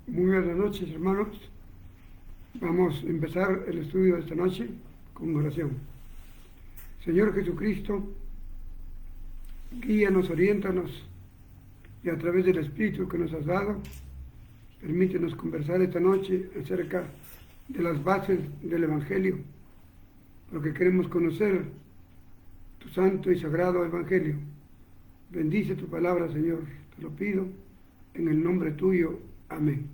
Muy buenas noches, hermanos. Vamos a empezar el estudio de esta noche con oración. Señor Jesucristo, guíanos, oriéntanos y a través del Espíritu que nos has dado, permítenos conversar esta noche acerca de las bases del Evangelio, porque queremos conocer tu santo y sagrado Evangelio. Bendice tu palabra, Señor, te lo pido en el nombre tuyo. Amén.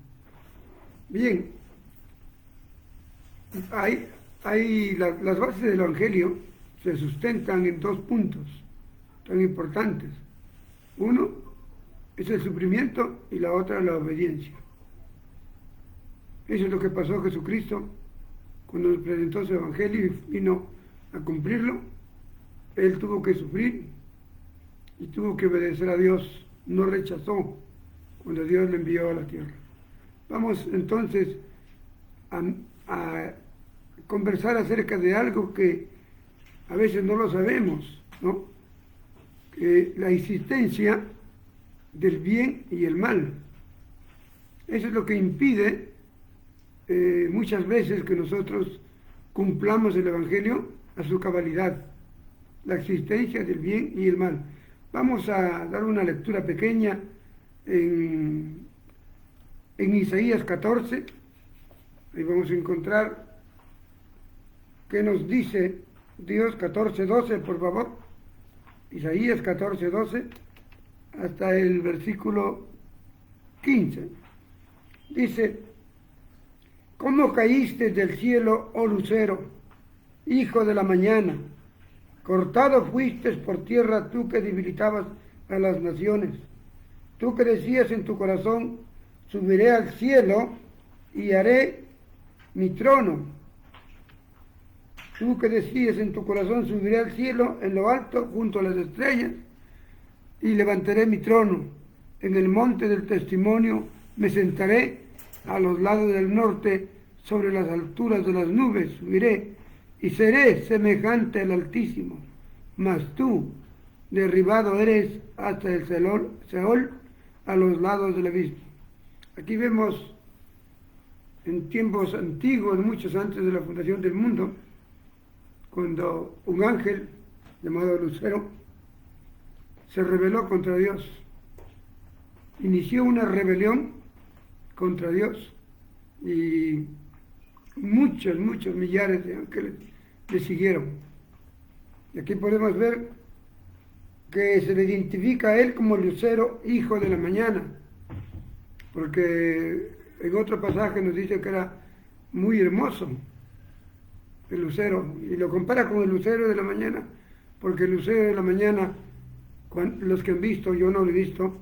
Bien, las bases del Evangelio se sustentan en dos puntos tan importantes. Uno es el sufrimiento y la otra la obediencia. Eso es lo que pasó a Jesucristo cuando nos presentó su Evangelio y vino a cumplirlo. Él tuvo que sufrir y tuvo que obedecer a Dios. No rechazó cuando Dios le envió a la tierra. Vamos entonces a conversar acerca de algo que a veces no lo sabemos, ¿no? Que la existencia del bien y el mal. Eso es lo que impide muchas veces que nosotros cumplamos el Evangelio a su cabalidad. La existencia del bien y el mal. Vamos a dar una lectura pequeña en Isaías 14. Ahí vamos a encontrar qué nos dice Dios. 14:12, por favor. Isaías 14:12 hasta el versículo 15. Dice: ¿Cómo caíste del cielo, oh lucero, hijo de la mañana? Cortado fuiste por tierra tú que debilitabas a las naciones. Tú que decías en tu corazón: subiré al cielo y haré mi trono. Tú que decías en tu corazón: subiré al cielo en lo alto junto a las estrellas y levantaré mi trono. En el monte del testimonio me sentaré a los lados del norte, sobre las alturas de las nubes subiré y seré semejante al Altísimo. Mas tú, derribado eres hasta el Seol, a los lados del abismo. Aquí vemos en tiempos antiguos, muchos antes de la fundación del mundo, cuando un ángel llamado Lucero se rebeló contra Dios, inició una rebelión contra Dios y muchos millares de ángeles le siguieron. Y aquí podemos ver que se le identifica a él como Lucero, hijo de la mañana, porque en otro pasaje nos dice que era muy hermoso el lucero, y lo compara con el lucero de la mañana, porque el lucero de la mañana, los que han visto, yo no lo he visto,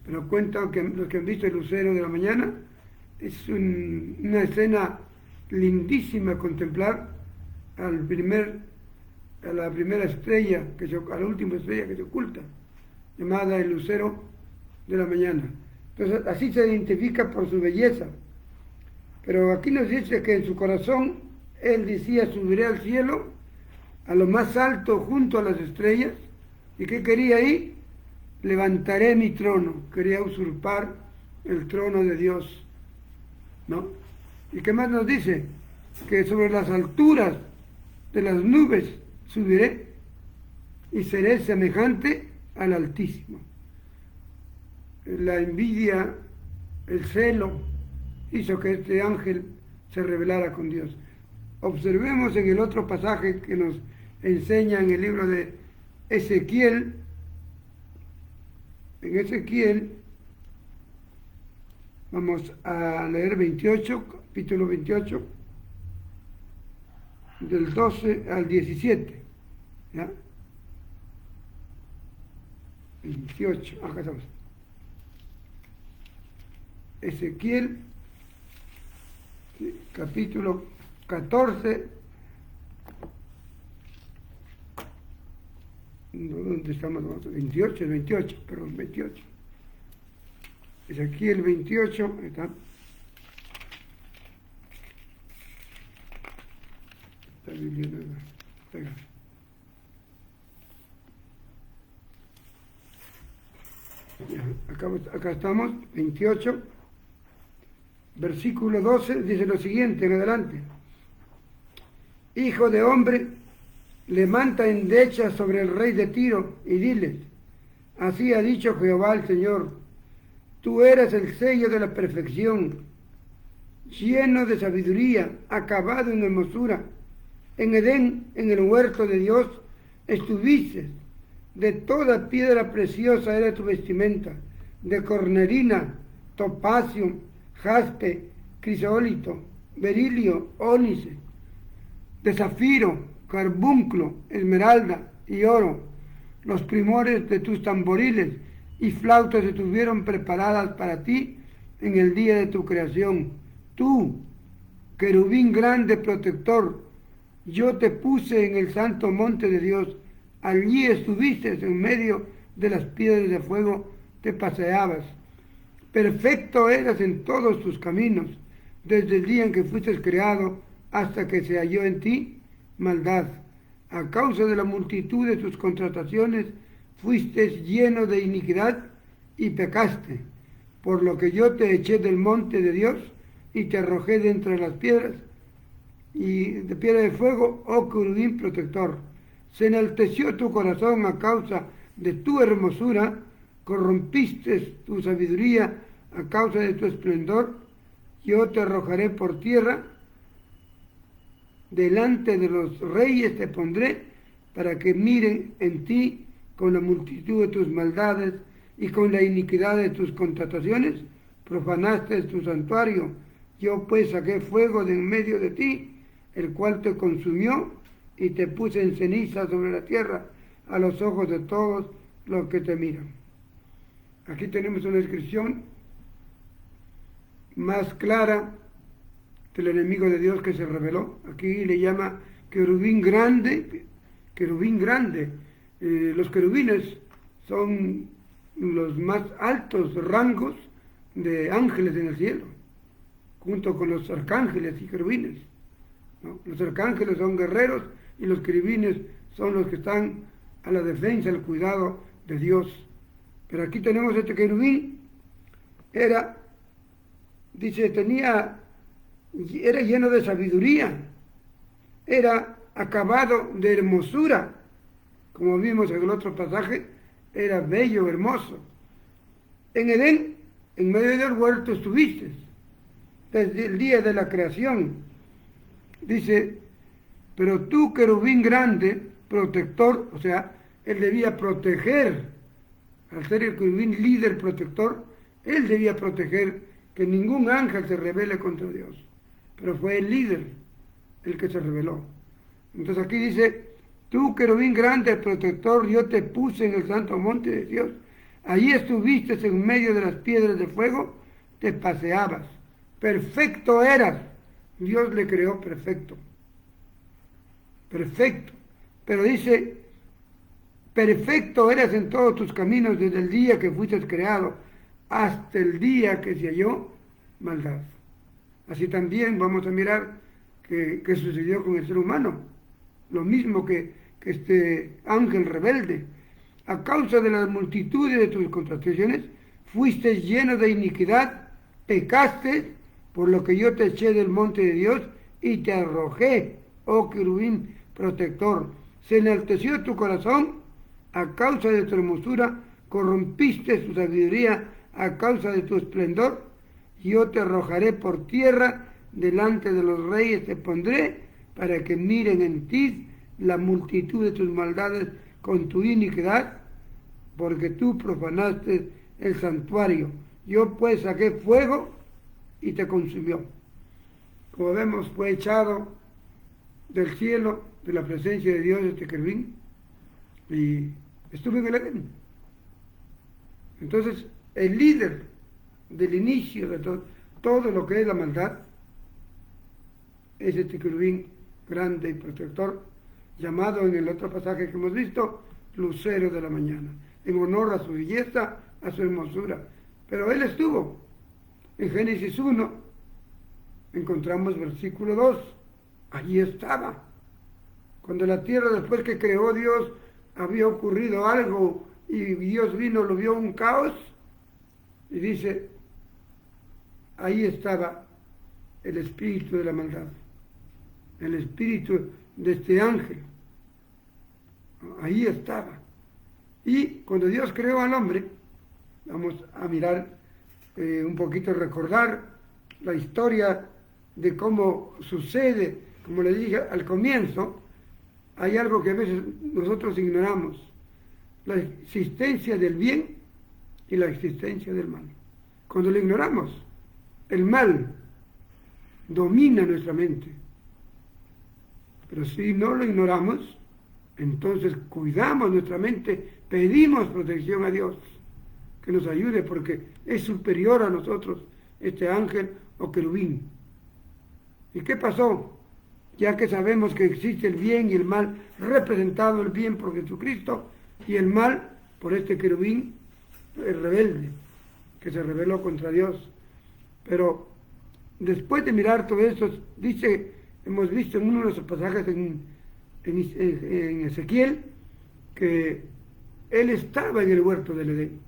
pero cuentan que los que han visto el lucero de la mañana, es una escena lindísima contemplar a la primera estrella, a la última estrella que se oculta, llamada el lucero de la mañana. Entonces así se identifica por su belleza. Pero aquí nos dice que en su corazón él decía: subiré al cielo, a lo más alto junto a las estrellas. ¿Y qué quería ahí? Levantaré mi trono. Quería usurpar el trono de Dios, ¿no? ¿Y qué más nos dice? Que sobre las alturas de las nubes subiré y seré semejante al Altísimo. La envidia, el celo, hizo que este ángel se rebelara con Dios. Observemos en el otro pasaje que nos enseña en el libro de Ezequiel. En Ezequiel vamos a leer capítulo 28, del 12 al 17. ¿Ya? 28, acá estamos. Ezequiel, capítulo 14. ¿Dónde estamos? 28, perdón, 28. Ezequiel 28, está. Esta Biblia no pega. Ya, acá estamos, 28. Versículo 12 dice lo siguiente en adelante. Hijo de hombre, levanta endecha sobre el rey de Tiro y diles, así ha dicho Jehová el Señor, tú eres el sello de la perfección, lleno de sabiduría, acabado en hermosura. En Edén, en el huerto de Dios, estuviste. De toda piedra preciosa era tu vestimenta, de cornerina, topacio, jaspe, crisólito, berilio, ónice, de zafiro, carbunclo, esmeralda y oro. Los primores de tus tamboriles y flautas estuvieron preparadas para ti en el día de tu creación. Tú, querubín grande protector, yo te puse en el santo monte de Dios. Allí estuviste en medio de las piedras de fuego, te paseabas. Perfecto eras en todos tus caminos, desde el día en que fuiste creado hasta que se halló en ti maldad. A causa de la multitud de tus contrataciones, fuiste lleno de iniquidad y pecaste, por lo que yo te eché del monte de Dios y te arrojé de entre las piedras y de piedra de fuego, oh querubín protector. Se enalteció tu corazón a causa de tu hermosura, corrompiste tu sabiduría a causa de tu esplendor. Yo te arrojaré por tierra, delante de los reyes te pondré, para que miren en ti con la multitud de tus maldades y con la iniquidad de tus contrataciones. Profanaste tu santuario. Yo pues saqué fuego de en medio de ti, el cual te consumió, y te puse en ceniza sobre la tierra a los ojos de todos los que te miran. Aquí tenemos una descripción más clara del enemigo de Dios que se reveló. Aquí le llama querubín grande, querubín grande. Los querubines son los más altos rangos de ángeles en el cielo, junto con los arcángeles y querubines, ¿no? Los arcángeles son guerreros y los querubines son los que están a la defensa, al cuidado de Dios. Pero aquí tenemos este querubín, era lleno de sabiduría, era acabado de hermosura, como vimos en el otro pasaje, era bello, hermoso. En Edén, en medio del huerto estuviste, desde el día de la creación. Dice, pero tú, querubín grande, protector, o sea, él debía proteger, al ser el querubín líder protector, él debía proteger que ningún ángel se rebele contra Dios. Pero fue el líder el que se rebeló. Entonces aquí dice, tú, querubín grande, protector, yo te puse en el santo monte de Dios. Allí estuviste en medio de las piedras de fuego, te paseabas. Perfecto eras. Dios le creó perfecto. Perfecto. Pero dice, perfecto eras en todos tus caminos desde el día que fuiste creado hasta el día que se halló maldad. Así también vamos a mirar qué sucedió con el ser humano. Lo mismo que este ángel rebelde. A causa de las multitudes de tus contradicciones, fuiste lleno de iniquidad, pecaste, por lo que yo te eché del monte de Dios y te arrojé, oh querubín protector. Se enalteció tu corazón a causa de tu hermosura, corrompiste tu sabiduría a causa de tu esplendor. Yo te arrojaré por tierra, delante de los reyes te pondré, para que miren en ti la multitud de tus maldades con tu iniquidad, porque tú profanaste el santuario. Yo pues saqué fuego y te consumió. Como vemos, fue echado del cielo, de la presencia de Dios, este querubín, y estuvo en el Edén. Entonces, el líder del inicio de todo lo que es la maldad es este querubín grande y protector, llamado en el otro pasaje que hemos visto, lucero de la mañana, en honor a su belleza, a su hermosura. Pero él estuvo. En Génesis 1 encontramos versículo 2, allí estaba. Cuando la tierra, después que creó Dios, había ocurrido algo y Dios lo vio un caos, y dice, ahí estaba el espíritu de la maldad, el espíritu de este ángel. Ahí estaba. Y cuando Dios creó al hombre, vamos a mirar un poquito, recordar la historia de cómo sucede, como le dije al comienzo, hay algo que a veces nosotros ignoramos, la existencia del bien y la existencia del mal. Cuando lo ignoramos, el mal domina nuestra mente. Pero si no lo ignoramos, entonces cuidamos nuestra mente, pedimos protección a Dios, que nos ayude, porque es superior a nosotros este ángel o querubín. ¿Y qué pasó? Ya que sabemos que existe el bien y el mal, representado el bien por Jesucristo y el mal por este querubín, el rebelde, que se rebeló contra Dios. Pero después de mirar todo esto, dice, hemos visto en uno de los pasajes en Ezequiel, que él estaba en el huerto del Edén.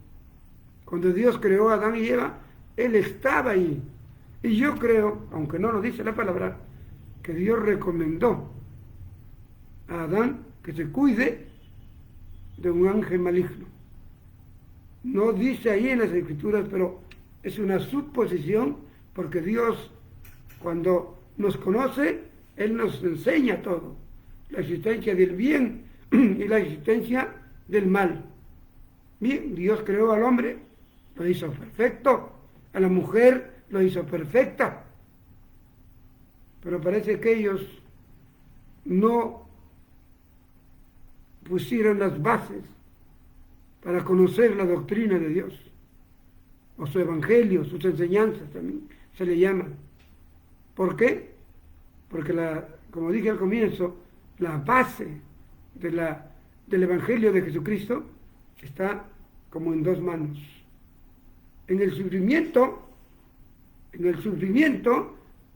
Cuando Dios creó a Adán y Eva, él estaba ahí. Y yo creo, aunque no lo dice la palabra, que Dios recomendó a Adán que se cuide de un ángel maligno. No dice ahí en las Escrituras, pero es una suposición, porque Dios, cuando nos conoce, Él nos enseña todo, la existencia del bien y la existencia del mal. Bien, Dios creó al hombre, lo hizo perfecto, a la mujer lo hizo perfecta, pero parece que ellos no pusieron las bases para conocer la doctrina de Dios, o su evangelio, sus enseñanzas también se le llaman. ¿Por qué? Porque, como dije al comienzo, la base del evangelio de Jesucristo está como en dos manos. En el sufrimiento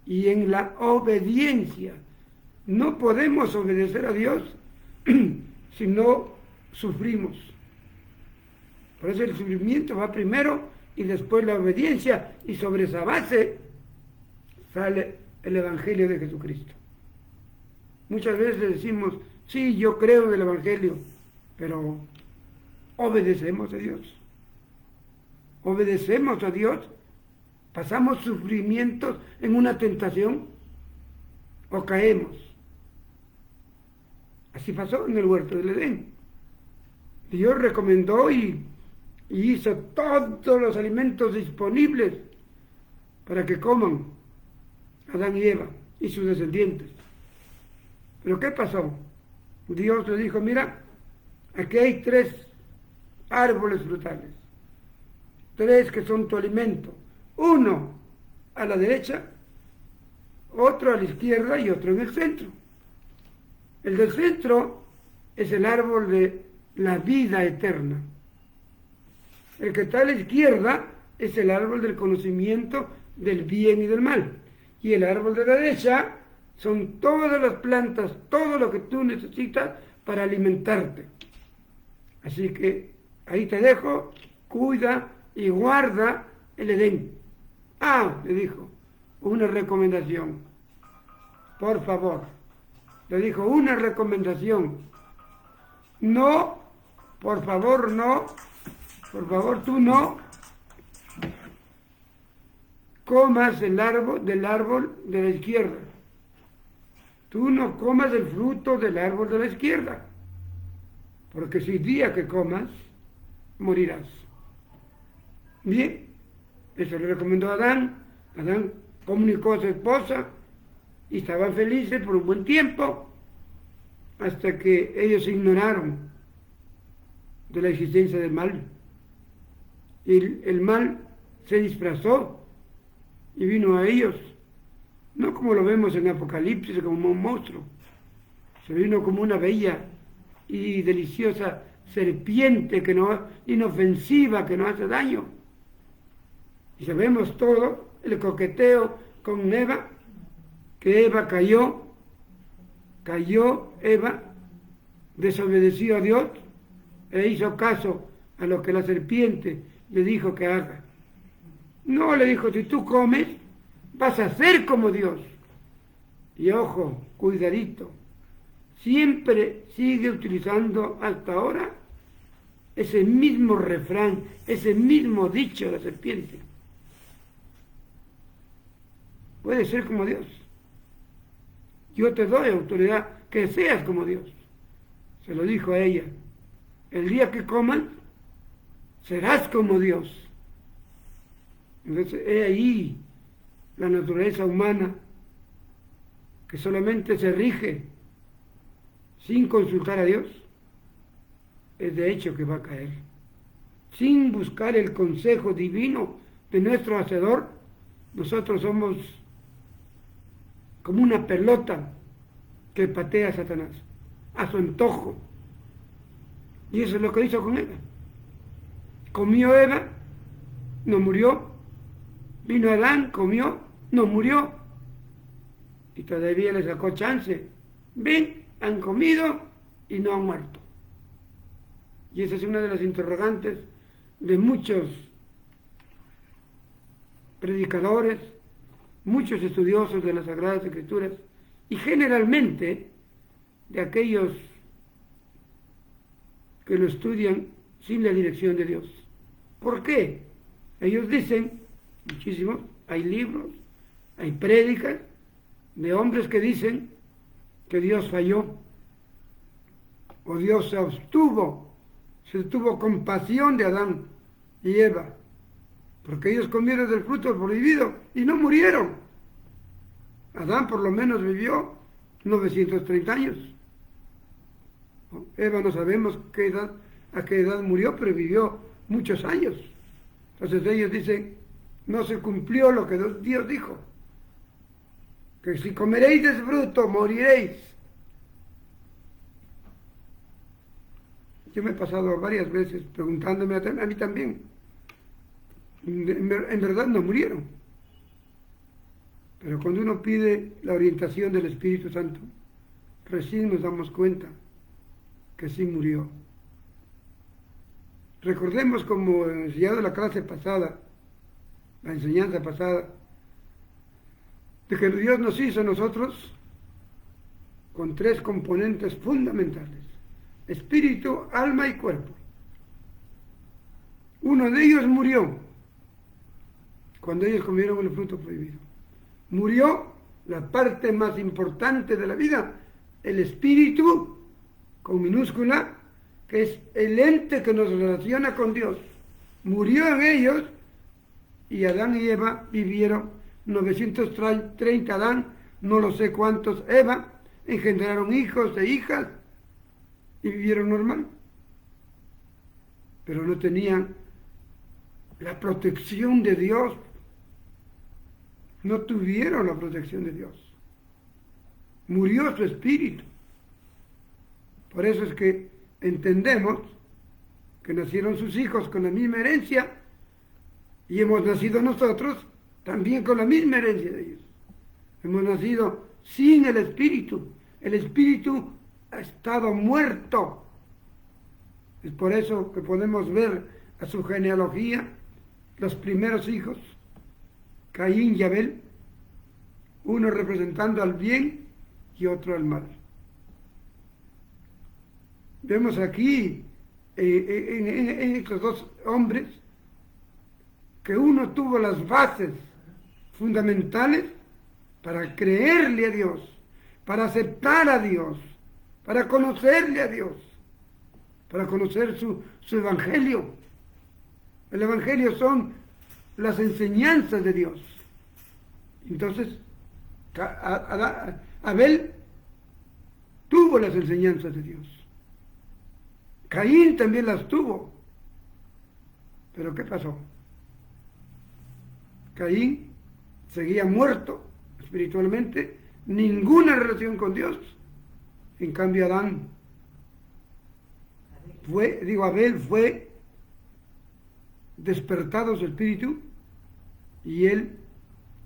y en la obediencia. No podemos obedecer a Dios si no sufrimos. Por eso el sufrimiento va primero y después la obediencia, y sobre esa base sale el Evangelio de Jesucristo. Muchas veces decimos, sí, yo creo en el Evangelio, pero obedecemos a Dios. Obedecemos a Dios, pasamos sufrimientos en una tentación o caemos. Así pasó en el huerto del Edén. Dios recomendó y hizo todos los alimentos disponibles para que coman Adán y Eva y sus descendientes. ¿Pero qué pasó? Dios le dijo, mira, aquí hay 3 árboles frutales, 3 que son tu alimento, uno a la derecha, otro a la izquierda y otro en el centro. El del centro es el árbol de la vida eterna. El que está a la izquierda es el árbol del conocimiento del bien y del mal. Y el árbol de la derecha son todas las plantas, todo lo que tú necesitas para alimentarte. Así que ahí te dejo, cuida y guarda el Edén. Le dijo, una recomendación. Por favor, le dijo una recomendación. No, por favor, no. Por favor, tú no comas del árbol de la izquierda. Tú no comas el fruto del árbol de la izquierda, porque si día que comas, morirás. Bien, eso le recomendó a Adán. Adán comunicó a su esposa y estaban felices por un buen tiempo, hasta que ellos se ignoraron de la existencia del mal. Y el mal se disfrazó y vino a ellos, no como lo vemos en Apocalipsis, como un monstruo. Se vino como una bella y deliciosa serpiente inofensiva, que no hace daño. Y sabemos todo, el coqueteo con Eva, que Eva cayó Eva, desobedeció a Dios e hizo caso a lo que la serpiente le dijo que haga. No le dijo, si tú comes, vas a ser como Dios. Y ojo, cuidadito, siempre sigue utilizando hasta ahora ese mismo refrán, ese mismo dicho de la serpiente. Puedes ser como Dios. Yo te doy autoridad que seas como Dios. Se lo dijo a ella. El día que coman, serás como Dios. Entonces, he ahí la naturaleza humana que solamente se rige sin consultar a Dios. Es de hecho que va a caer. Sin buscar el consejo divino de nuestro Hacedor, nosotros somos como una pelota que patea a Satanás a su antojo. Y eso es lo que hizo con Eva. Comió Eva, no murió. Vino Adán, comió, no murió. Y todavía le sacó chance. Ven, han comido y no han muerto. Y esa es una de las interrogantes de muchos predicadores, muchos estudiosos de las Sagradas Escrituras y generalmente de aquellos que lo estudian sin la dirección de Dios. ¿Por qué? Ellos dicen, muchísimos, hay libros, hay prédicas de hombres que dicen que Dios falló o Dios se tuvo compasión de Adán y Eva, porque ellos comieron del fruto prohibido y no murieron. Adán por lo menos vivió 930 años. Eva no sabemos a qué edad murió, pero vivió muchos años. Entonces ellos dicen, no se cumplió lo que Dios dijo, que si comeréis de ese fruto moriréis. Yo me he pasado varias veces preguntándome a mí también. En verdad no murieron. Pero cuando uno pide la orientación del Espíritu Santo, recién nos damos cuenta que sí murió. Recordemos como enseñado la clase pasada, la enseñanza pasada, de que Dios nos hizo a nosotros con tres componentes fundamentales: espíritu, alma y cuerpo. Uno de ellos murió cuando ellos comieron el fruto prohibido. Murió la parte más importante de la vida, el espíritu, con minúscula, que es el ente que nos relaciona con Dios. Murió en ellos y Adán y Eva vivieron 930 Adán, no lo sé cuántos Eva, engendraron hijos e hijas y vivieron normal. Pero no tenían la protección de Dios. No tuvieron la protección de Dios. Murió su espíritu. Por eso es que entendemos que nacieron sus hijos con la misma herencia y hemos nacido nosotros también con la misma herencia de ellos. Hemos nacido sin el espíritu. El espíritu ha estado muerto. Es por eso que podemos ver a su genealogía los primeros hijos, Caín y Abel, uno representando al bien y otro al mal. Vemos aquí en estos dos hombres que uno tuvo las bases fundamentales para creerle a Dios, para aceptar a Dios, para conocerle a Dios, para conocer su evangelio. El evangelio son las enseñanzas de Dios. Entonces, Abel tuvo las enseñanzas de Dios. Caín también las tuvo. Pero ¿qué pasó? Caín seguía muerto espiritualmente, ninguna relación con Dios. En cambio, Abel fue despertado su espíritu y él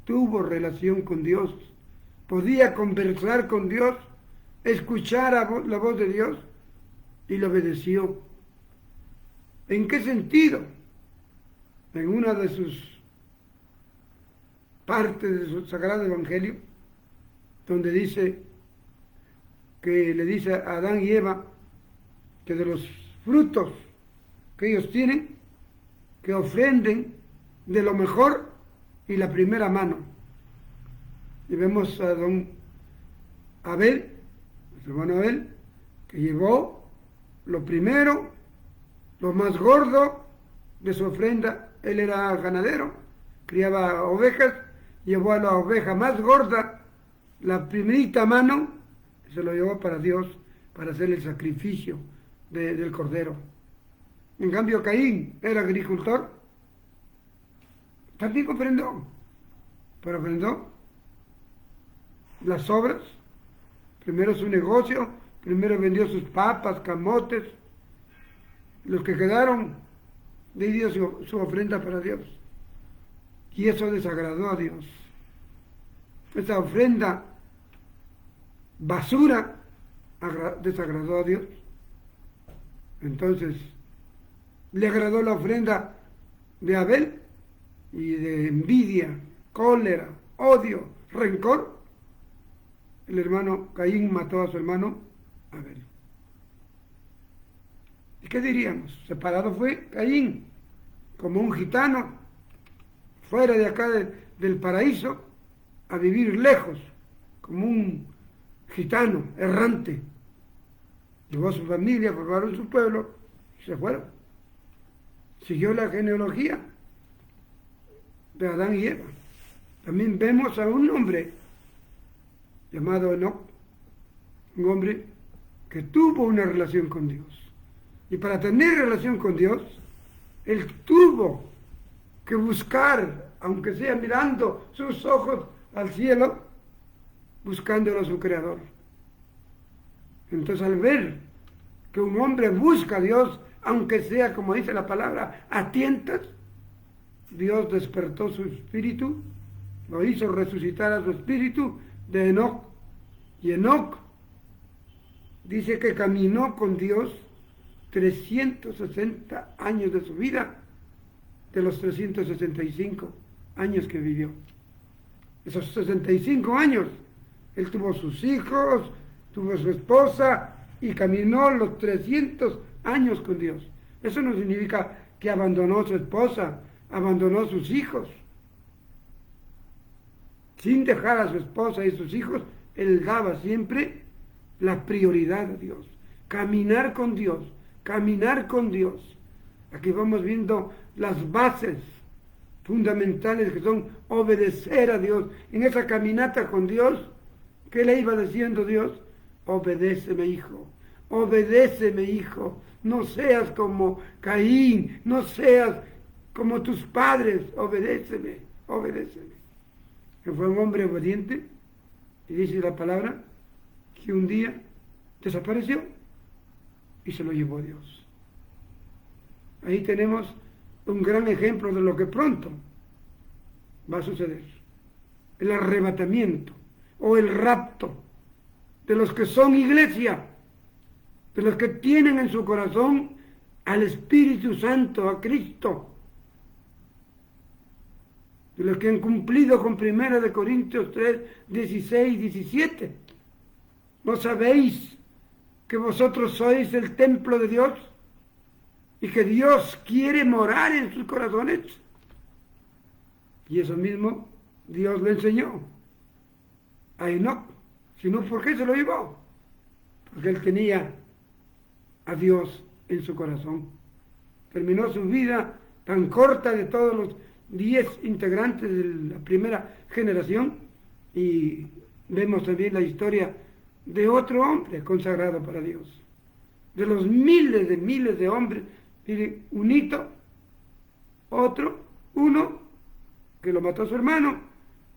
tuvo relación con Dios, podía conversar con Dios, escuchar la voz de Dios y le obedeció. ¿En qué sentido? En una de sus parte de su Sagrado Evangelio, donde dice que le dice a Adán y Eva que de los frutos que ellos tienen, que ofrenden de lo mejor y la primera mano. Y vemos a don Abel, nuestro hermano Abel, que llevó lo primero, lo más gordo de su ofrenda. Él era ganadero, criaba ovejas, llevó a la oveja más gorda, la primerita mano, se lo llevó para Dios, para hacer el sacrificio del cordero. En cambio, Caín era agricultor, también ofrendó, pero ofrendó las obras, primero su negocio, primero vendió sus papas, camotes, los que quedaron, le dio su ofrenda para Dios. Y eso desagradó a Dios. Esa ofrenda basura desagradó a Dios. Entonces, le agradó la ofrenda de Abel y de envidia, cólera, odio, rencor. El hermano Caín mató a su hermano Abel. ¿Y qué diríamos? Separado fue Caín, como un gitano, fuera de acá del paraíso, a vivir lejos, como un gitano errante. Llevó a su familia, formaron su pueblo y se fueron. Siguió la genealogía de Adán y Eva. También vemos a un hombre llamado Enoc, un hombre que tuvo una relación con Dios. Y para tener relación con Dios, él tuvo que buscar, aunque sea mirando sus ojos al cielo, buscándolo a su Creador. Entonces, al ver que un hombre busca a Dios, aunque sea, como dice la palabra, a tientas, Dios despertó su espíritu, lo hizo resucitar a su espíritu de Enoc. Y Enoc dice que caminó con Dios 360 años de su vida, de los 365 años que vivió. Esos 65 años, él tuvo sus hijos, tuvo su esposa y caminó los 300 años con Dios. Eso no significa que abandonó a su esposa, abandonó a sus hijos. Sin dejar a su esposa y sus hijos, él daba siempre la prioridad a Dios. Caminar con Dios, caminar con Dios. Aquí vamos viendo las bases fundamentales que son obedecer a Dios. En esa caminata con Dios, ¿qué le iba diciendo Dios? Obedéceme, hijo, obedéceme, hijo. No seas como Caín, no seas como tus padres, obedéceme, obedéceme. Que fue un hombre obediente, y dice la palabra, que un día desapareció y se lo llevó Dios. Ahí tenemos un gran ejemplo de lo que pronto va a suceder. El arrebatamiento o el rapto de los que son iglesia, de los que tienen en su corazón al Espíritu Santo, a Cristo, de los que han cumplido con 1 Corintios 3, 16, 17. ¿No sabéis que vosotros sois el templo de Dios y que Dios quiere morar en sus corazones? Y eso mismo Dios le enseñó a Enoc. Si no, ¿por qué se lo llevó? Porque él tenía a Dios en su corazón. Terminó su vida tan corta de todos los 10 integrantes de la primera generación, y vemos también la historia de otro hombre consagrado para Dios. De los miles de hombres, miren, un hito, otro, uno que lo mató a su hermano,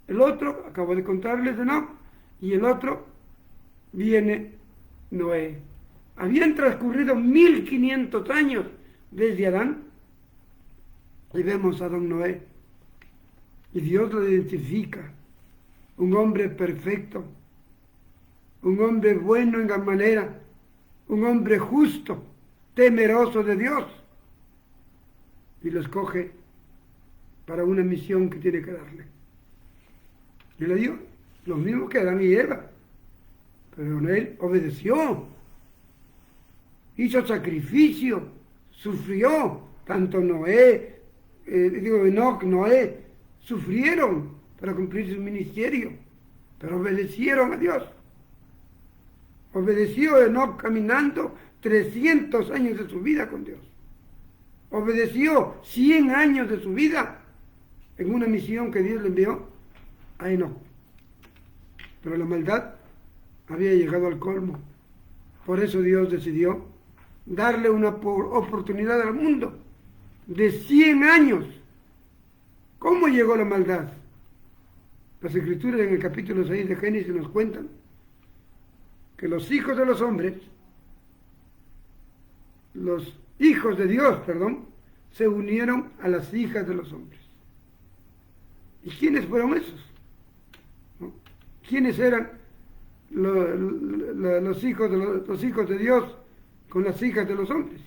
el otro, acabo de contarles de no, y el otro viene Noé. Habían transcurrido 1500 años desde Adán, y vemos a don Noé, y Dios lo identifica, un hombre perfecto, un hombre bueno en gran manera, un hombre justo, temeroso de Dios, y lo escoge para una misión que tiene que darle. Y le dio lo mismo que Adán y Eva. Pero él obedeció, hizo sacrificio, sufrió. Tanto Enoc, Noé, sufrieron para cumplir su ministerio, pero obedecieron a Dios. Obedeció Enoc caminando 300 años de su vida con Dios. Obedeció 100 años de su vida en una misión que Dios le envió a Enoc. Pero la maldad había llegado al colmo. Por eso Dios decidió darle una oportunidad al mundo de 100 años. ¿Cómo llegó la maldad? Las Escrituras en el capítulo 6 de Génesis nos cuentan que los hijos de los hombres, los hijos de Dios, se unieron a las hijas de los hombres. ¿Y quiénes fueron esos? ¿No? ¿Quiénes eran los hijos de Dios con las hijas de los hombres?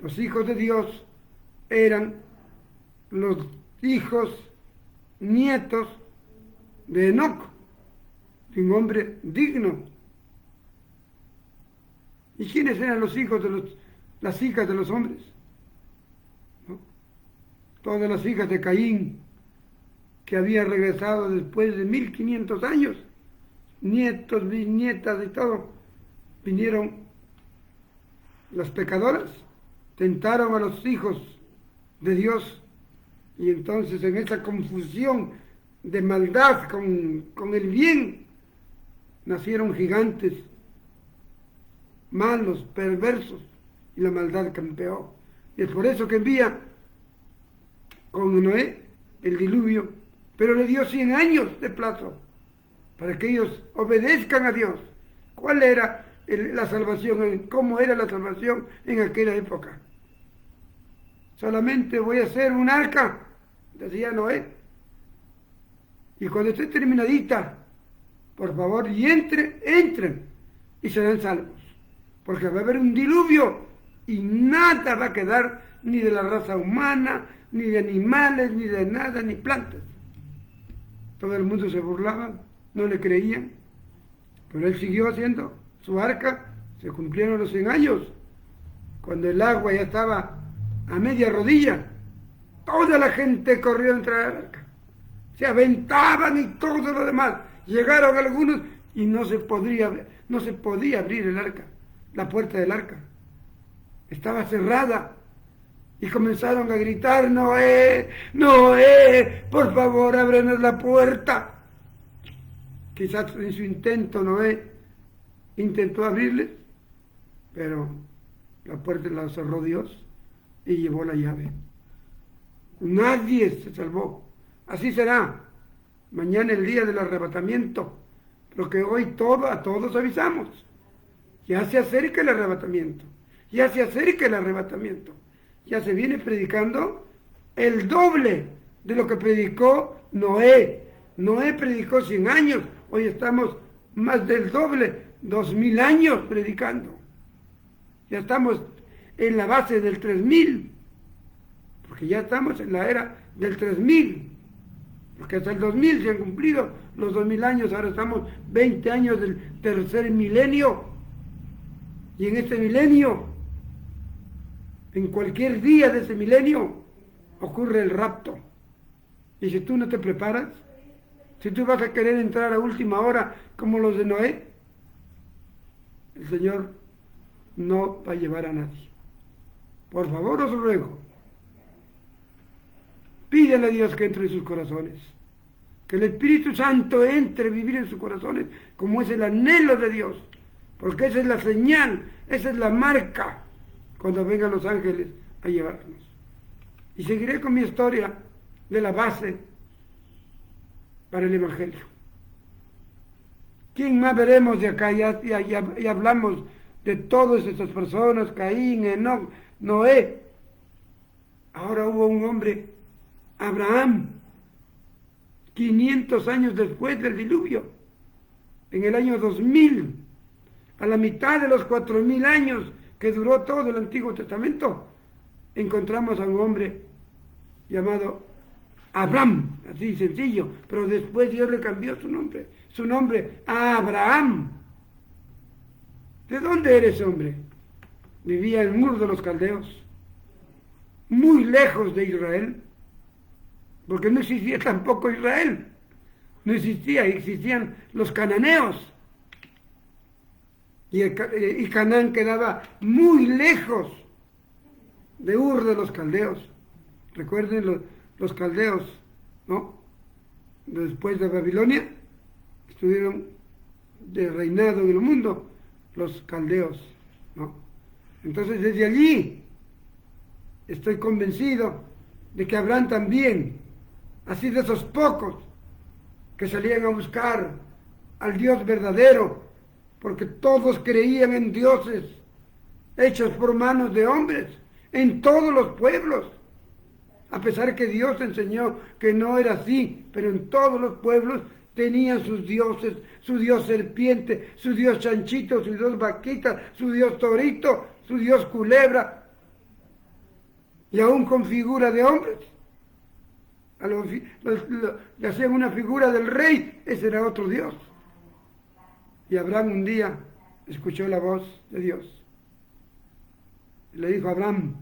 Los hijos de Dios eran los hijos, nietos de Enoc, de un hombre digno. ¿Y quiénes eran los hijos las hijas de los hombres? ¿No? Todas las hijas de Caín, que había regresado después de 1500 años, nietos, bisnietas y todo, vinieron las pecadoras, tentaron a los hijos de Dios, y entonces en esa confusión de maldad con el bien, nacieron gigantes malos, perversos, y la maldad campeó. Y es por eso que envía con Noé el diluvio, pero le dio 100 años de plazo para que ellos obedezcan a Dios. ¿Cuál era la salvación? ¿Cómo era la salvación en aquella época? Solamente voy a hacer un arca, decía Noé, y cuando esté terminadita, por favor, y entren y serán salvos, porque va a haber un diluvio y nada va a quedar, ni de la raza humana, ni de animales, ni de nada, ni plantas. Todo el mundo se burlaba, no le creían, pero él siguió haciendo su arca. Se cumplieron los 100 años, cuando el agua ya estaba a media rodilla, toda la gente corrió a entrar al arca, se aventaban y todo lo demás. Llegaron algunos y no se podía abrir el arca, la puerta del arca estaba cerrada, y comenzaron a gritar: Noé, Noé, por favor, ábrenos la puerta. Quizás en su intento Noé intentó abrirles, pero la puerta la cerró Dios y llevó la llave. Nadie se salvó. Así será mañana, el día del arrebatamiento, porque hoy a todos avisamos. Ya se acerca el arrebatamiento, ya se acerca el arrebatamiento. Ya se viene predicando el doble de lo que predicó Noé. Noé predicó 100 años, hoy estamos más del doble, 2000 años predicando. Ya estamos en la base del 3000, porque ya estamos en la era del 3000, porque hasta el 2000 se han cumplido los 2000 años, ahora estamos 20 años del tercer milenio, y en este milenio, en cualquier día de ese milenio, ocurre el rapto. Y si tú no te preparas, si tú vas a querer entrar a última hora como los de Noé, el Señor no va a llevar a nadie. Por favor, os ruego, pídele a Dios que entre en sus corazones, que el Espíritu Santo entre a vivir en sus corazones, como es el anhelo de Dios, porque esa es la señal, esa es la marca cuando vengan los ángeles a llevarnos. Y seguiré con mi historia de la base para el Evangelio. ¿Quién más veremos de acá? Ya hablamos de todas estas personas: Caín, Enoc, Noé. Ahora hubo un hombre, Abraham, 500 años después del diluvio, en el año 2000, a la mitad de los 4000 años que duró todo el Antiguo Testamento, encontramos a un hombre llamado Abraham, así sencillo, pero después Dios le cambió su nombre a Abraham. ¿De dónde eres, hombre? Vivía en Ur de los Caldeos, muy lejos de Israel, porque no existía tampoco Israel, no existía, existían los cananeos, y Canaán quedaba muy lejos de Ur de los Caldeos. Recuerden los caldeos, ¿no? Después de Babilonia, estuvieron de reinado en el mundo los caldeos, ¿no? Entonces desde allí estoy convencido de que Abraham también, así de esos pocos que salían a buscar al Dios verdadero, porque todos creían en dioses hechos por manos de hombres, en todos los pueblos, a pesar que Dios enseñó que no era así, pero en todos los pueblos tenían sus dioses, su dios serpiente, su dios chanchito, su dios vaquita, su dios torito, su dios culebra, y aún con figura de hombres. Le hacían una figura del rey, ese era otro dios. Y Abraham un día escuchó la voz de Dios. Y le dijo a Abraham: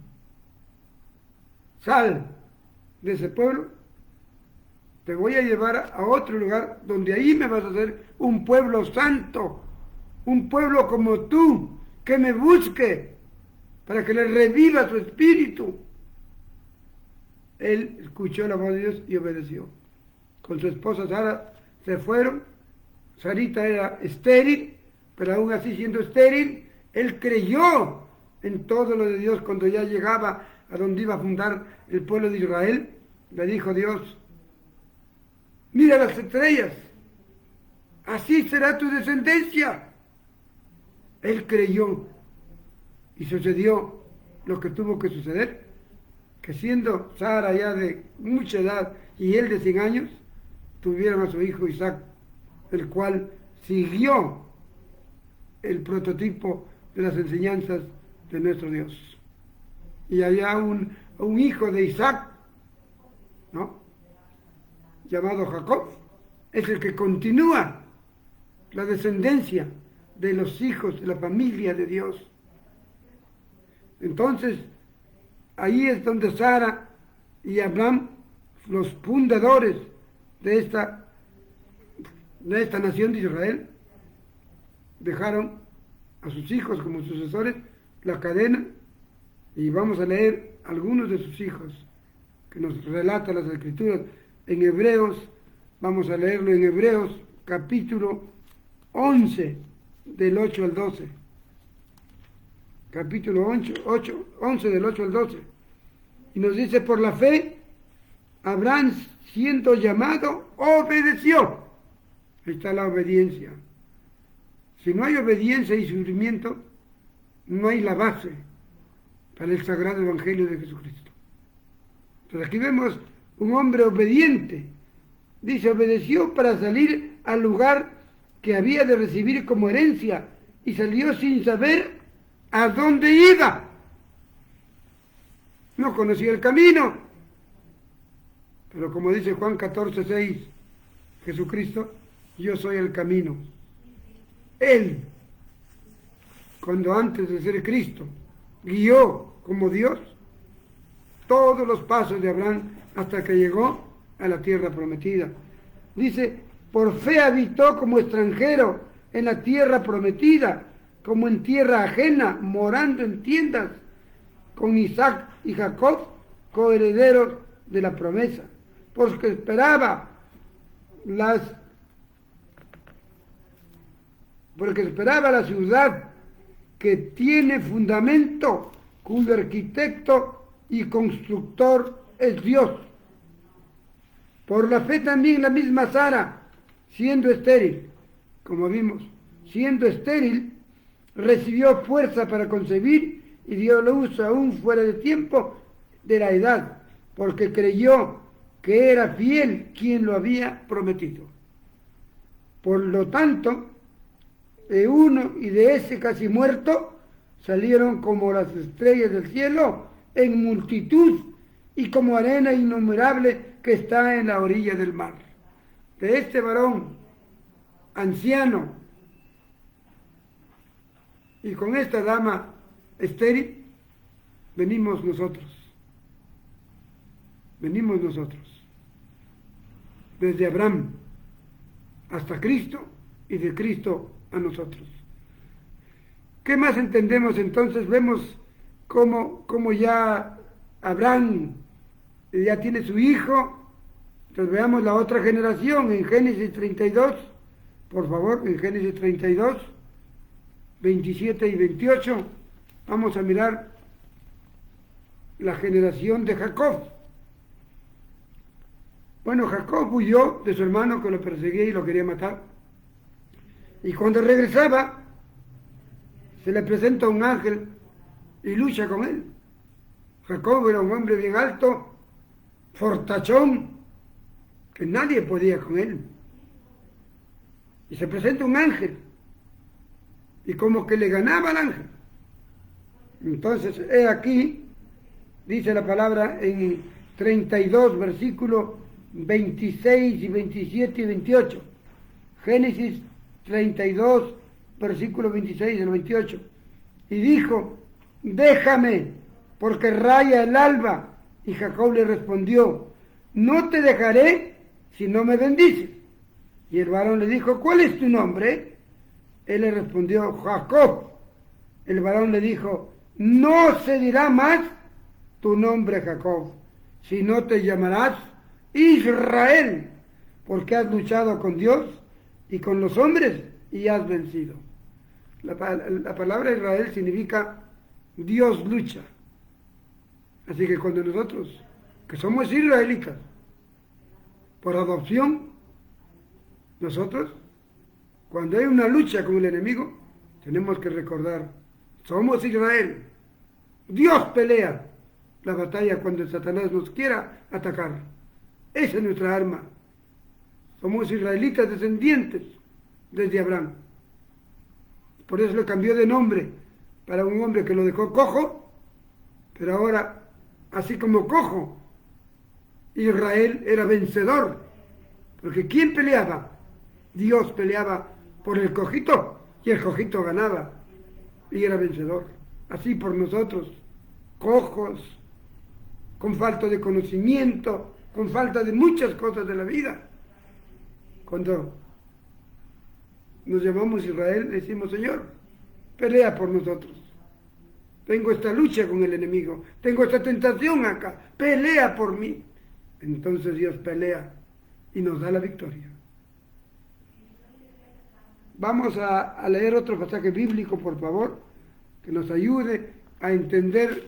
sal de ese pueblo, te voy a llevar a otro lugar donde ahí me vas a hacer un pueblo santo, un pueblo como tú, que me busque, para que le reviva su espíritu. Él escuchó la voz de Dios y obedeció. Con su esposa Sara se fueron. Sarita era estéril, pero aún así siendo estéril, él creyó en todo lo de Dios. Cuando ya llegaba a donde iba a fundar el pueblo de Israel, le dijo Dios: mira las estrellas, así será tu descendencia. Él creyó y sucedió lo que tuvo que suceder, que siendo Sara ya de mucha edad y él de 100 años, tuvieron a su hijo Isaac, el cual siguió el prototipo de las enseñanzas de nuestro Dios. Y allá un hijo de Isaac, ¿no?, llamado Jacob, es el que continúa la descendencia de los hijos de la familia de Dios. Entonces, ahí es donde Sara y Abraham, los fundadores de esta nación de Israel, dejaron a sus hijos como sucesores la cadena, y vamos a leer algunos de sus hijos que nos relata las Escrituras en Hebreos. Vamos a leerlo en Hebreos capítulo 11 del 8 al 12. Capítulo 11 del 8 al 12. Y nos dice: por la fe, Abraham, siendo llamado, obedeció. Ahí está la obediencia. Si no hay obediencia y sufrimiento, no hay la base para el sagrado evangelio de Jesucristo. Entonces aquí vemos un hombre obediente. Dice: obedeció para salir al lugar que había de recibir como herencia, y salió sin saber a dónde iba. No conocía el camino. Pero como dice Juan 14:6, Jesucristo: yo soy el camino. Él, cuando antes de ser Cristo, guió como Dios todos los pasos de Abraham hasta que llegó a la tierra prometida. Dice: por fe habitó como extranjero en la tierra prometida, como en tierra ajena, morando en tiendas, con Isaac y Jacob, coherederos de la promesa, porque esperaba la ciudad que tiene fundamento, cuyo arquitecto y constructor es Dios. Por la fe también la misma Sara, siendo estéril, como vimos, siendo estéril, recibió fuerza para concebir y dio luz aún fuera de tiempo de la edad, porque creyó que era fiel quien lo había prometido. Por lo tanto, de uno y de ese casi muerto salieron como las estrellas del cielo en multitud y como arena innumerable que está en la orilla del mar. De este varón anciano y con esta dama estéril, venimos nosotros. Venimos nosotros. Desde Abraham hasta Cristo y de Cristo a nosotros. ¿Qué más entendemos entonces? Vemos cómo ya Abraham ya tiene su hijo. Entonces veamos la otra generación en Génesis 32, por favor, en Génesis 32, 27 y 28, vamos a mirar la generación de Jacob. Bueno, Jacob huyó de su hermano que lo perseguía y lo quería matar. Y cuando regresaba, se le presenta un ángel y lucha con él. Jacob era un hombre bien alto, fortachón, que nadie podía con él. Y se presenta un ángel, y como que le ganaba al ángel. Entonces, he aquí, dice la palabra en 32, versículo 26 y 27 y 28. Génesis 32, versículo 26 y 28. Y dijo, déjame, porque raya el alba. Y Jacob le respondió, no te dejaré si no me bendices. Y el varón le dijo, ¿cuál es tu nombre? Él le respondió, Jacob. El varón le dijo, no se dirá más tu nombre Jacob, sino te llamarás Israel, porque has luchado con Dios y con los hombres y has vencido. La palabra Israel significa Dios lucha. Así que cuando nosotros, que somos israelitas, por adopción, nosotros, cuando hay una lucha con el enemigo, tenemos que recordar, somos Israel. Dios pelea la batalla cuando Satanás nos quiera atacar. Esa es nuestra arma. Somos israelitas descendientes desde Abraham. Por eso le cambió de nombre para un hombre que lo dejó cojo, pero ahora, así como cojo, Israel era vencedor. Porque ¿quién peleaba? Dios peleaba por el cojito y el cojito ganaba y era vencedor. Así por nosotros, cojos, con falta de conocimiento, con falta de muchas cosas de la vida. Cuando nos llamamos Israel, decimos, Señor, pelea por nosotros. Tengo esta lucha con el enemigo, tengo esta tentación acá, pelea por mí. Entonces Dios pelea y nos da la victoria. Vamos a leer otro pasaje bíblico, por favor, que nos ayude a entender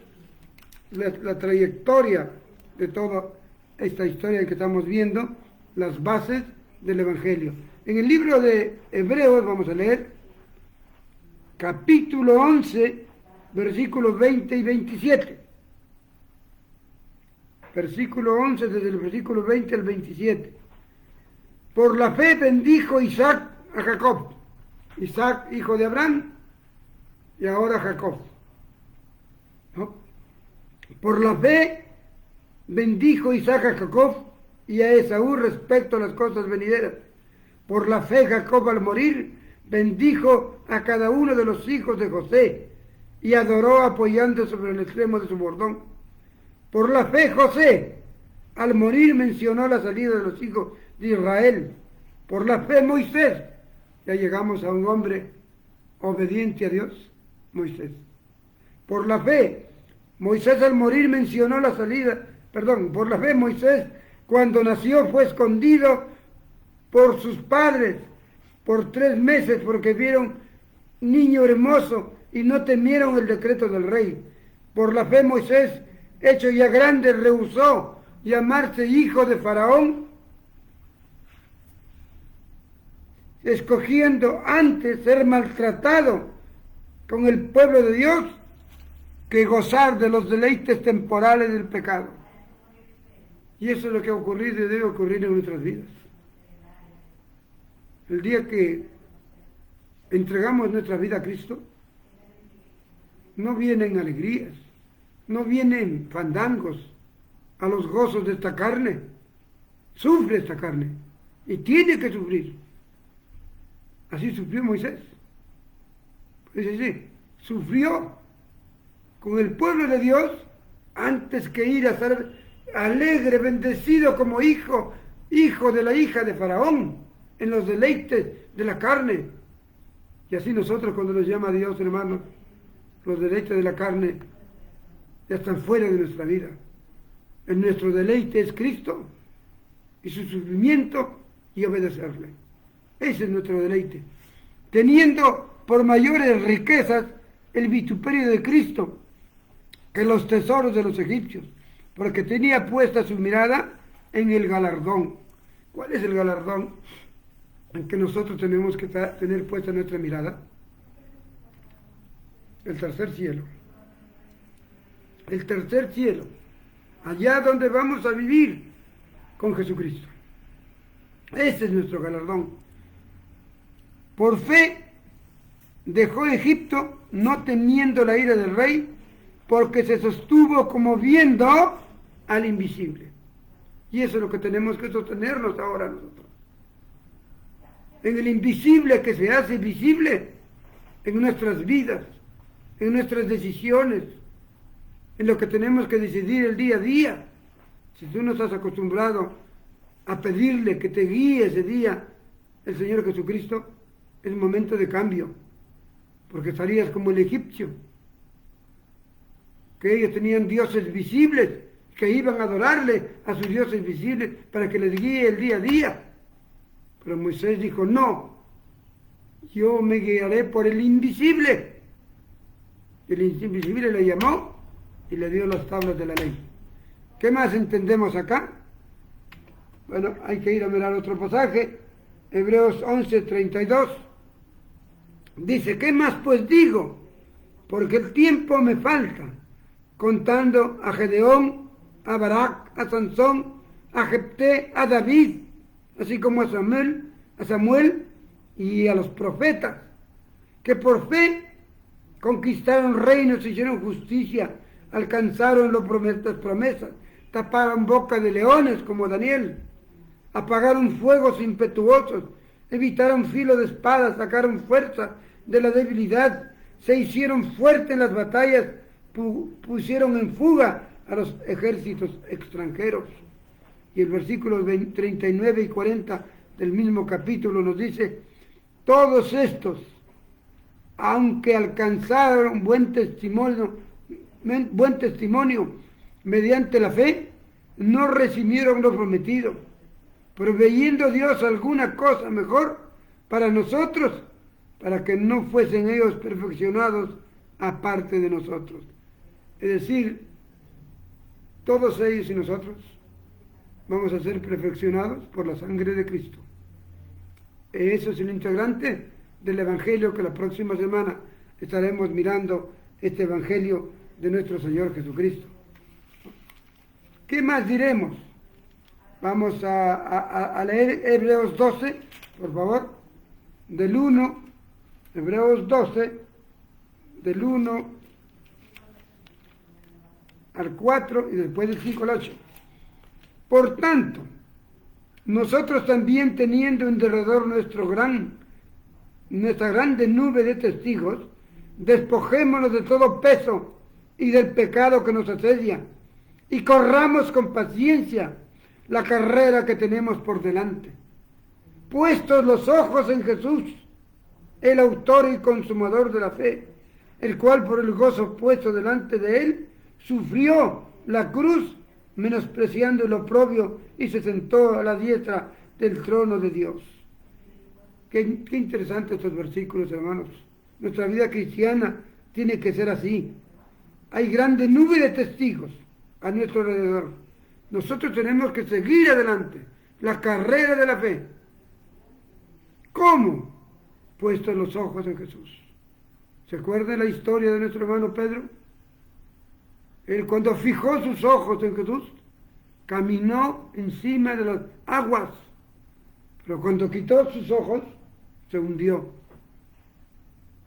la trayectoria de toda esta historia que estamos viendo, las bases del Evangelio. En el libro de Hebreos vamos a leer capítulo 11, versículos 20 y 27. Versículo 11, desde el versículo 20 al 27. Por la fe bendijo Isaac a Jacob. Isaac, hijo de Abraham, y ahora Jacob. ¿No? Por la fe bendijo Isaac a Jacob y a Esaú respecto a las cosas venideras. Por la fe Jacob al morir bendijo a cada uno de los hijos de José y adoró apoyando sobre el extremo de su bordón. Por la fe José al morir mencionó la salida de los hijos de Israel. Por la fe Moisés, ya llegamos a un hombre obediente a Dios, Moisés. Por la fe Moisés al morir mencionó la salida, por la fe Moisés cuando nació fue escondido por sus padres por 3 meses porque vieron niño hermoso y no temieron el decreto del rey. Por la fe Moisés, hecho ya grande, rehusó llamarse hijo de Faraón, escogiendo antes ser maltratado con el pueblo de Dios que gozar de los deleites temporales del pecado. Y eso es lo que ha ocurrido y debe ocurrir en nuestras vidas. El día que entregamos nuestra vida a Cristo, no vienen alegrías, no vienen fandangos a los gozos de esta carne, Sufre esta carne y tiene que sufrir. Así sufrió Moisés. Pues sí, sufrió con el pueblo de Dios antes que ir a ser alegre, bendecido como hijo de la hija de Faraón, en los deleites de la carne. Y así nosotros, cuando nos llama Dios, hermanos, los deleites de la carne ya están fuera de nuestra vida. En nuestro deleite es Cristo y su sufrimiento y obedecerle. Ese es nuestro deleite. Teniendo por mayores riquezas el vituperio de Cristo que los tesoros de los egipcios, porque tenía puesta su mirada en el galardón. ¿Cuál es el galardón en que nosotros tenemos que tener puesta nuestra mirada? El tercer cielo. El tercer cielo. Allá donde vamos a vivir con Jesucristo. Ese es nuestro galardón. Por fe dejó Egipto, no temiendo la ira del rey, porque se sostuvo como viendo al invisible. Y eso es lo que tenemos que sostenernos ahora nosotros. En el invisible que se hace visible en nuestras vidas, en nuestras decisiones, en lo que tenemos que decidir el día a día. Si tú no estás acostumbrado a pedirle que te guíe ese día el Señor Jesucristo, es un momento de cambio, porque estarías como el egipcio, que ellos tenían dioses visibles, que iban a adorarle a sus dioses visibles para que les guíe el día a día. Pero Moisés dijo, no, yo me guiaré por el invisible. El invisible le llamó y le dio las tablas de la ley. ¿Qué más entendemos acá? Bueno, hay que ir a mirar otro pasaje, Hebreos 11:32. Dice, ¿qué más pues digo? Porque el tiempo me falta, contando a Gedeón, a Barak, a Sansón, a Jefté, a David, así como a Samuel y a los profetas, que por fe conquistaron reinos, hicieron justicia, alcanzaron las promesas, taparon boca de leones como Daniel, apagaron fuegos impetuosos, evitaron filo de espada, sacaron fuerza de la debilidad, se hicieron fuertes en las batallas, pusieron en fuga a los ejércitos extranjeros. Y el versículo 39 y 40 del mismo capítulo nos dice, todos estos, aunque alcanzaron buen testimonio mediante la fe, no recibieron lo prometido, proveyendo Dios alguna cosa mejor para nosotros, para que no fuesen ellos perfeccionados aparte de nosotros. Es decir, todos ellos y nosotros vamos a ser perfeccionados por la sangre de Cristo. Eso es el integrante del Evangelio que la próxima semana estaremos mirando, este Evangelio de nuestro Señor Jesucristo. ¿Qué más diremos? Vamos a leer Hebreos 12, por favor, del 1, Hebreos 12, del 1 al 4 y después del 5 al 8. Por tanto, nosotros también teniendo en derredor nuestra grande nube de testigos, despojémonos de todo peso y del pecado que nos asedia, y corramos con paciencia la carrera que tenemos por delante, puestos los ojos en Jesús, el autor y consumador de la fe, el cual por el gozo puesto delante de él, sufrió la cruz, menospreciando el oprobio, y se sentó a la diestra del trono de Dios. Qué interesantes estos versículos, hermanos. Nuestra vida cristiana tiene que ser así. Hay grande nube de testigos a nuestro alrededor. Nosotros tenemos que seguir adelante, la carrera de la fe. ¿Cómo? Puestos los ojos en Jesús. ¿Se acuerda la historia de nuestro hermano Pedro? Él, cuando fijó sus ojos en Jesús, caminó encima de las aguas, pero cuando quitó sus ojos, se hundió.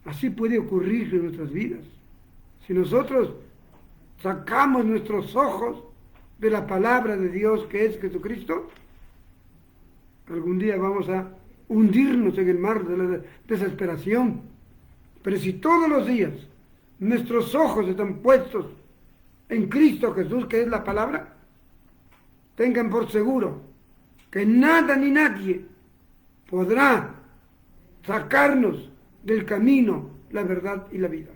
Así puede ocurrir en nuestras vidas. Si nosotros sacamos nuestros ojos de la palabra de Dios, que es Jesucristo, Algún día vamos a hundirnos en el mar de la desesperación. Pero si todos los días nuestros ojos están puestos en Cristo Jesús, que es la palabra, tengan por seguro que nada ni nadie podrá sacarnos del camino, la verdad y la vida.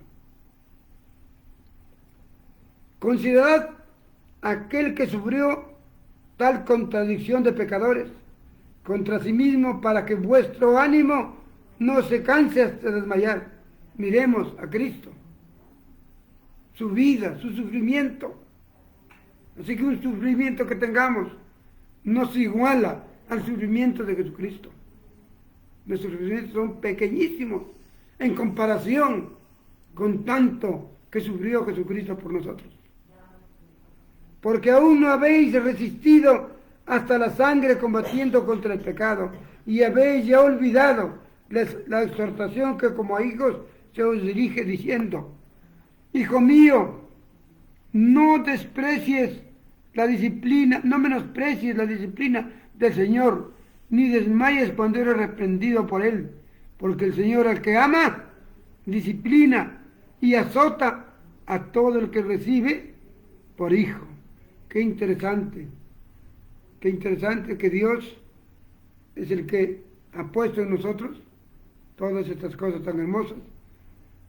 Considerad aquel que sufrió tal contradicción de pecadores contra sí mismo, para que vuestro ánimo no se canse hasta desmayar. Miremos a Cristo, su vida, su sufrimiento. Así que un sufrimiento que tengamos no se iguala al sufrimiento de Jesucristo. Nuestros sufrimientos son pequeñísimos en comparación con tanto que sufrió Jesucristo por nosotros. Porque aún no habéis resistido hasta la sangre combatiendo contra el pecado, y habéis ya olvidado la exhortación que como a hijos se os dirige diciendo: Hijo mío, no desprecies la disciplina, no menosprecies la disciplina del Señor, ni desmayes cuando eres reprendido por Él, porque el Señor al que ama, disciplina y azota a todo el que recibe por hijo. Qué interesante que Dios es el que ha puesto en nosotros todas estas cosas tan hermosas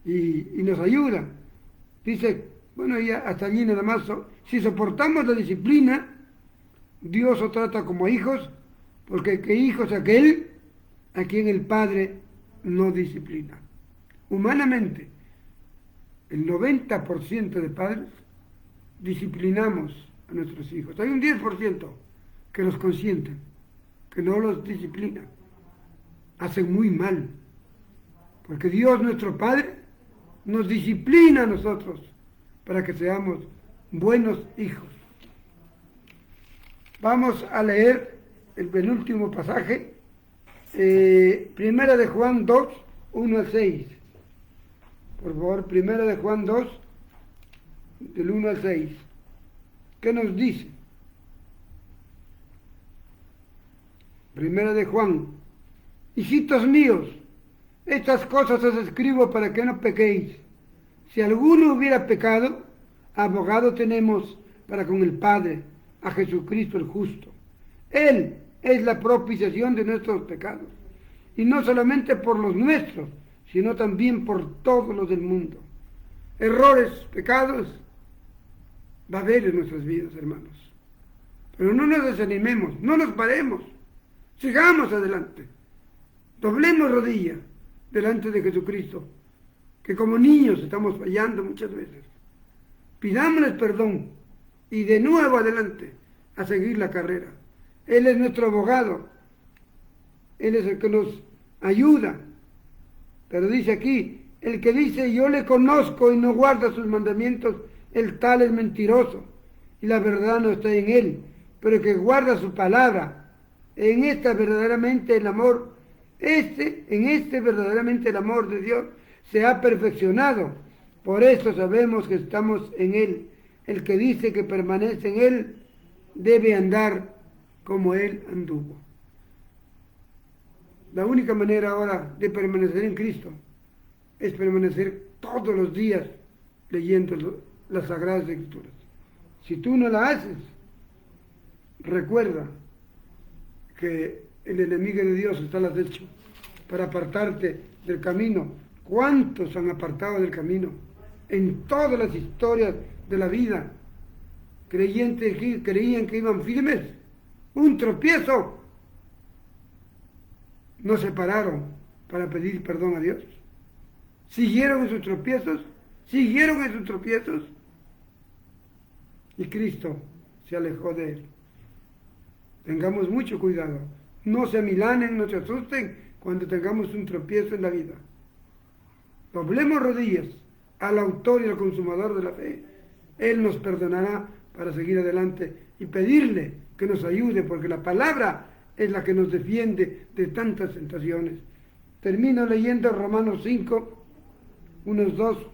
y nos ayuda. Dice, bueno, ya hasta allí nada más, si soportamos la disciplina, Dios os trata como hijos, porque ¿qué hijo es aquel a quien el Padre no disciplina? Humanamente, el 90% de padres disciplinamos a nuestros hijos. Hay un 10% que los consienten, que no los disciplina. Hacen muy mal, porque Dios nuestro Padre nos disciplina a nosotros para que seamos buenos hijos. Vamos a leer el penúltimo pasaje, Primera de Juan 2, 1 al 6. Por favor, Primera de Juan 2, del 1 al 6. ¿Qué nos dice? Primera de Juan: Hijitos míos, estas cosas os escribo para que no pequéis. Si alguno hubiera pecado, abogado tenemos para con el Padre, a Jesucristo el justo. Él es la propiciación de nuestros pecados, y no solamente por los nuestros, sino también por todos los del mundo. Errores, pecados, va a haber en nuestras vidas, hermanos. Pero no nos desanimemos, no nos paremos, sigamos adelante. Doblemos rodilla delante de Jesucristo, que como niños estamos fallando muchas veces. Pidámosles perdón y de nuevo adelante a seguir la carrera. Él es nuestro abogado, Él es el que nos ayuda. Pero dice aquí, el que dice yo le conozco y no guarda sus mandamientos, el tal es mentiroso y la verdad no está en él. Pero el que guarda su palabra, en esta verdaderamente el amor, verdaderamente el amor de Dios se ha perfeccionado. Por eso sabemos que estamos en Él. El que dice que permanece en Él debe andar como Él anduvo. La única manera ahora de permanecer en Cristo es permanecer todos los días leyendo las Sagradas Escrituras. Si tú no la haces, recuerda que el enemigo de Dios está al acecho para apartarte del camino. ¿Cuántos han apartado del camino? En todas las historias de la vida, creían que iban firmes, un tropiezo, no se pararon para pedir perdón a Dios. Siguieron en sus tropiezos, y Cristo se alejó de él. Tengamos mucho cuidado, no se amilanen, no se asusten cuando tengamos un tropiezo en la vida. Doblemos rodillas al autor y al consumador de la fe. Él nos perdonará para seguir adelante y pedirle que nos ayude, porque la palabra es la que nos defiende de tantas tentaciones. Termino leyendo Romanos 5, unos 2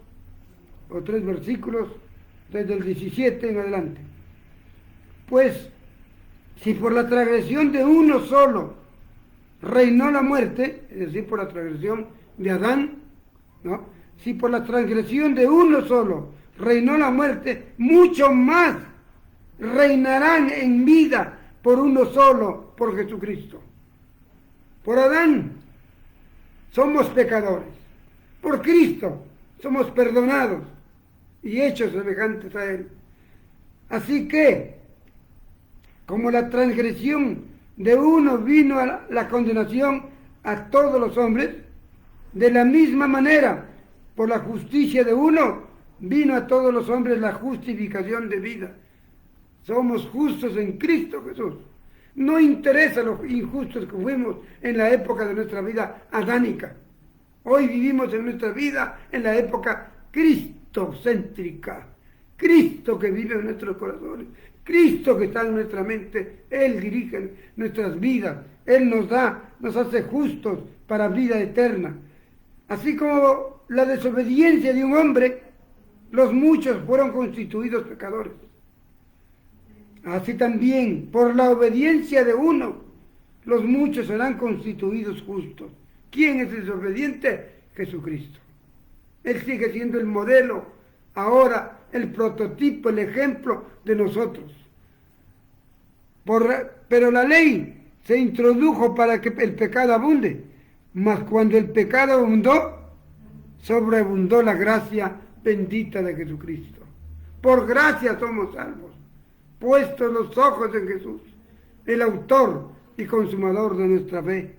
o 3 versículos, desde el 17 en adelante. Pues, si por la transgresión de uno solo reinó la muerte, es decir, por la transgresión de Adán, ¿no? Si por la transgresión de uno solo reinó la muerte, mucho más reinarán en vida por uno solo, por Jesucristo. Por Adán somos pecadores, por Cristo somos perdonados y hechos semejantes a Él. Así que, como la transgresión de uno vino a la condenación a todos los hombres, de la misma manera, por la justicia de uno, vino a todos los hombres la justificación de vida. Somos justos en Cristo Jesús. No interesa los injustos que fuimos en la época de nuestra vida adánica. Hoy vivimos en nuestra vida en la época cristocéntrica. Cristo que vive en nuestros corazones. Cristo que está en nuestra mente. Él dirige nuestras vidas. Él nos hace justos para vida eterna. Así como la desobediencia de un hombre, los muchos fueron constituidos pecadores. Así también, por la obediencia de uno, los muchos serán constituidos justos. ¿Quién es el desobediente? Jesucristo. Él sigue siendo el modelo, ahora el prototipo, el ejemplo de nosotros. Pero la ley se introdujo para que el pecado abunde, mas cuando el pecado abundó, sobreabundó la gracia bendita de Jesucristo. Por gracia somos salvos, puestos los ojos en Jesús, el autor y consumador de nuestra fe.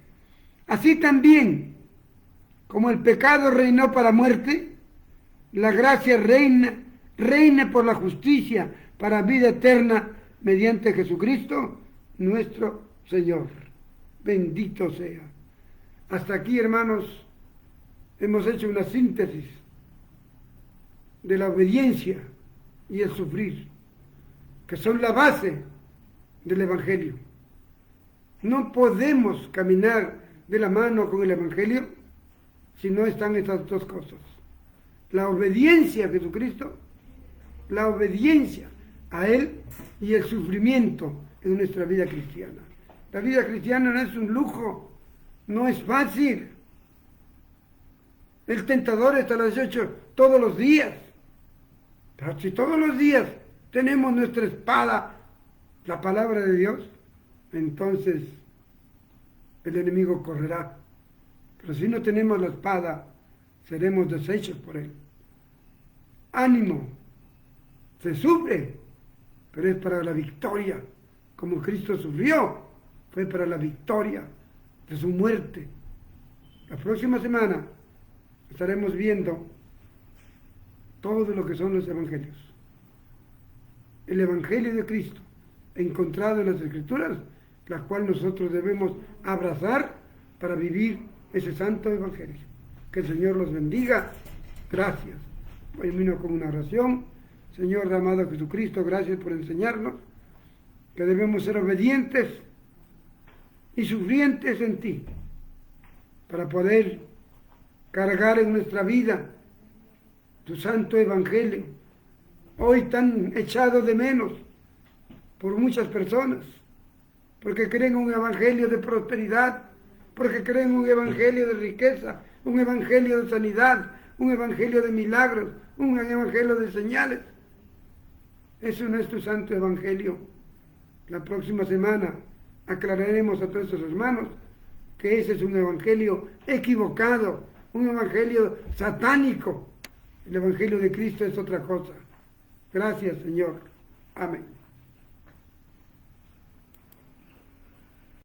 Así también, como el pecado reinó para muerte, la gracia reina por la justicia para vida eterna mediante Jesucristo, nuestro Señor. Bendito sea. Hasta aquí, hermanos, hemos hecho una síntesis de la obediencia y el sufrir, que son la base del Evangelio. No podemos caminar de la mano con el Evangelio si no están estas dos cosas. La obediencia a Jesucristo, la obediencia a Él y el sufrimiento en nuestra vida cristiana. La vida cristiana no es un lujo, no es fácil. El tentador está al acecho todos los días. Pero si todos los días tenemos nuestra espada, la palabra de Dios, entonces el enemigo correrá. Pero si no tenemos la espada, seremos deshechos por él. Ánimo, se sufre, pero es para la victoria. Como Cristo sufrió, fue para la victoria de su muerte. La próxima semana estaremos viendo todo lo que son los evangelios. El evangelio de Cristo, encontrado en las Escrituras, la cual nosotros debemos abrazar para vivir ese santo evangelio. Que el Señor los bendiga. Gracias. Termino con una oración. Señor amado Jesucristo, gracias por enseñarnos que debemos ser obedientes y sufrientes en ti para poder cargar en nuestra vida tu santo evangelio, hoy tan echado de menos por muchas personas, porque creen un evangelio de prosperidad, porque creen un evangelio de riqueza, un evangelio de sanidad, un evangelio de milagros, un evangelio de señales. Eso no es tu santo evangelio. La próxima semana aclararemos a todos estos hermanos que ese es un evangelio equivocado, un evangelio satánico. El evangelio de Cristo es otra cosa. Gracias, Señor. Amén.